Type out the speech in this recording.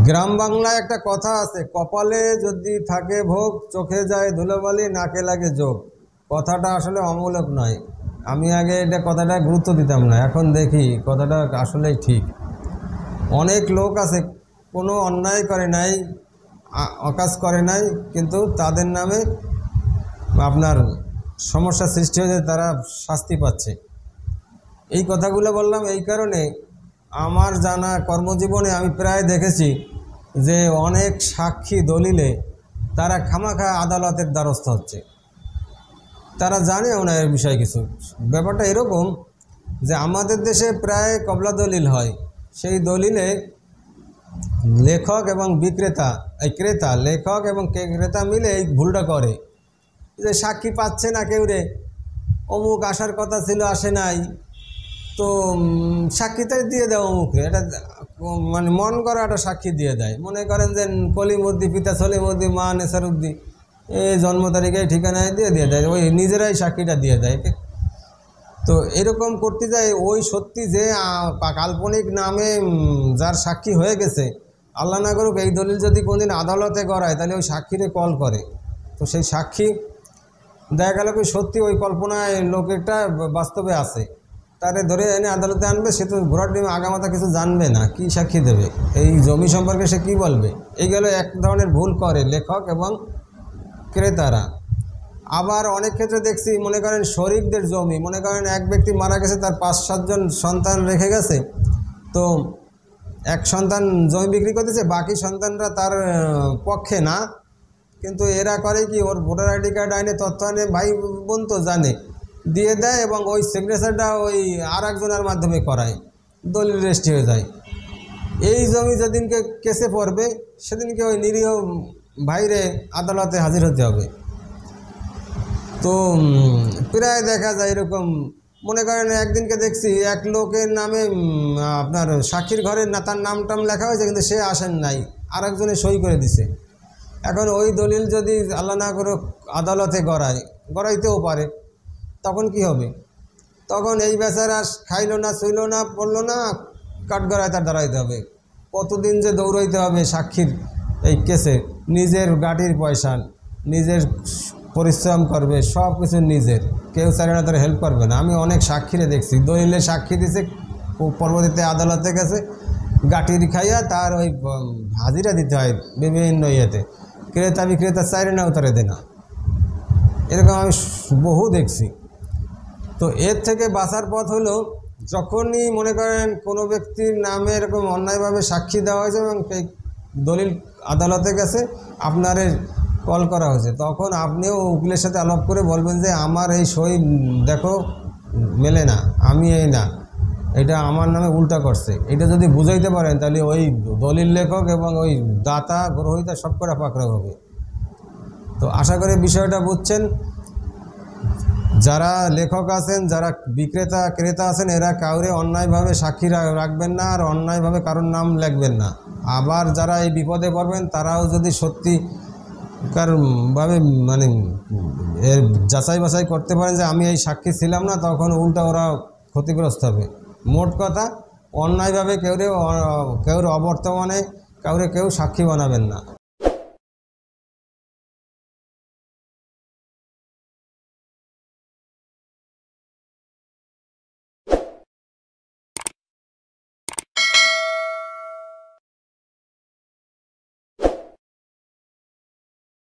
গ্রাম বাংলায় একটা কথা আছে, কপালে যদি থাকে ভোগ, চোখে যায় ধুলোবালি, নাকে লাগে যোগ। কথাটা আসলে অমূলক নয়। আমি আগে এটা কথাটা গুরুত্ব দিতাম না, এখন দেখি কথাটা আসলেই ঠিক। অনেক লোক আছে কোনো অন্যায় করে নাই, অকাজ করে নাই, কিন্তু তাদের নামে আপনার সমস্যা সৃষ্টি হয়েছে, তারা শাস্তি পাচ্ছে। এই কথাগুলো বললাম এই কারণে, আমার জানা কর্মজীবনে আমি প্রায় দেখেছি যে অনেক সাক্ষী দলিলে তারা খামাখা আদালতের দ্বারস্থ হচ্ছে। তারা জানেও না এর বিষয়ে কিছু। ব্যাপারটা এরকম যে আমাদের দেশে প্রায় কবলা দলিল হয়, সেই দলিলে লেখক এবং বিক্রেতা, ক্রেতা, লেখক এবং ক্রেতা মিলে এই ভুলটা করে যে সাক্ষী পাচ্ছে না কেউ রে, অমুক আসার কথা ছিল আসে নাই, তো সাক্ষীটাই দিয়ে দেয় অমুকরে। এটা মানে মন করা একটা সাক্ষী দিয়ে দেয়। মনে করেন যে কলিমুদ্দি, পিতা সলিমুদ্দি, মা নেসারুদ্দি, এই জন্ম তারিখে ঠিকানায় দিয়ে দেয়, ওই নিজেরাই সাক্ষীটা দিয়ে দেয়। তো এরকম করতে যায়, ওই সত্যি যে কাল্পনিক নামে যার সাক্ষী হয়ে গেছে, আল্লাহ না করুক এই দলিল যদি কোনদিন আদালতে করায়, তাহলে ওই সাক্ষীরে কল করে। তো সেই সাক্ষী দেখা গেল কি সত্যি ওই কল্পনায় লোকেরটা বাস্তবে আছে, তারে ধরে এনে আদালতে আনবে। সে তো ঘোড়ার ডিমে আগামাতা কিছু জানবে না, কি সাক্ষী দেবে, এই জমি সম্পর্কে সে কি বলবে। এই গেল এক ধরনের ভুল করে লেখক এবং ক্রেতারা। আবার অনেক ক্ষেত্রে দেখছি, মনে করেন শরিকদের জমি, মনে করেন এক ব্যক্তি মারা গেছে, তার 5-7 জন সন্তান রেখে গেছে, তো এক সন্তান জমি বিক্রি করতেছে, বাকি সন্তানরা তার পক্ষে না, কিন্তু এরা করে কি, ওর ভোটার আইডি কার্ড আইনে তথ্য আনে, ভাই বোন তো জানে, দিয়ে দেয় এবং ওই সিগনেচারটা ওই আর একজনের মাধ্যমে করায়, দলিল রেজিস্ট্রি হয়ে যায়। এই জমি যেদিনকে কেসে পড়বে, সেদিনকে ওই নিরীহ ভাইরে আদালতে হাজির হতে হবে। তো প্রায় দেখা যায় এরকম। মনে করেন একদিনকে দেখছি এক লোকের নামে আপনার সাক্ষীর ঘরে না তার নাম টাম লেখা হয়েছে, কিন্তু সে আসেন নাই, আর একজনে সই করে দিছে। এখন ওই দলিল যদি আল্লাহ না করে আদালতে গড়াইতেও পারে, তখন কি হবে? তখন এই বেচারা খাইলো না, শুইলো না, পড়লো না, কাঠগড়ায় তার দাঁড়াইতে হবে। কতদিন যে দৌড়াইতে হবে সাক্ষীর এই কেসে, নিজের গাড়ির পয়সা, নিজের পরিশ্রম করবে, সব কিছু নিজের, কেউ চারে না তার হেল্প করবে না। আমি অনেক সাক্ষীরে দেখছি, দলিলে সাক্ষী দিছে, পরবর্তীতে আদালতে গেছে, গাটির খাইয়া তার ওই হাজিরা দিতে হয় বিভিন্ন ইয়েতে, ক্রেতা বিক্রেতা চাইরে না উতারে দেয় না। এরকম আমি বহু দেখছি। তো এর থেকে বাঁচার পথ হলো, যখনই মনে করেন কোনো ব্যক্তির নামে এরকম অন্যায়ভাবে সাক্ষী দেওয়া হয়েছে এবং সেই দলিল আদালতে গেছে, আপনারে কল করা হয়েছে, তখন আপনিও উকিলের সাথে আলাপ করে বলবেন যে আমার এই সই দেখো মেলে না, আমি এই না, এটা আমার নামে উল্টা করছে। এটা যদি বুঝাইতে পারেন, তাহলে ওই দলিল লেখক এবং ওই দাতা গ্রহীতা সব করে পাকড়াও হবে। তো আশা করি বিষয়টা বুঝছেন। যারা লেখক আছেন, যারা বিক্রেতা ক্রেতা আছেন, এরা কাউরে অন্যায়ভাবে সাক্ষী রাখবেন না, আর অন্যায়ভাবে কারোর নাম লিখবেন না। আবার যারা এই বিপদে পড়বেন, তারাও যদি সত্যিকারভাবে মানে এর যাচাই বাছাই করতে পারেন যে আমি এই সাক্ষী ছিলাম না, তখন উল্টা ওরা ক্ষতিগ্রস্ত হবে। মোট কথা, অন্যায়ভাবে কেউ অবর্তমানে কেউ সাক্ষী বানাবেন না।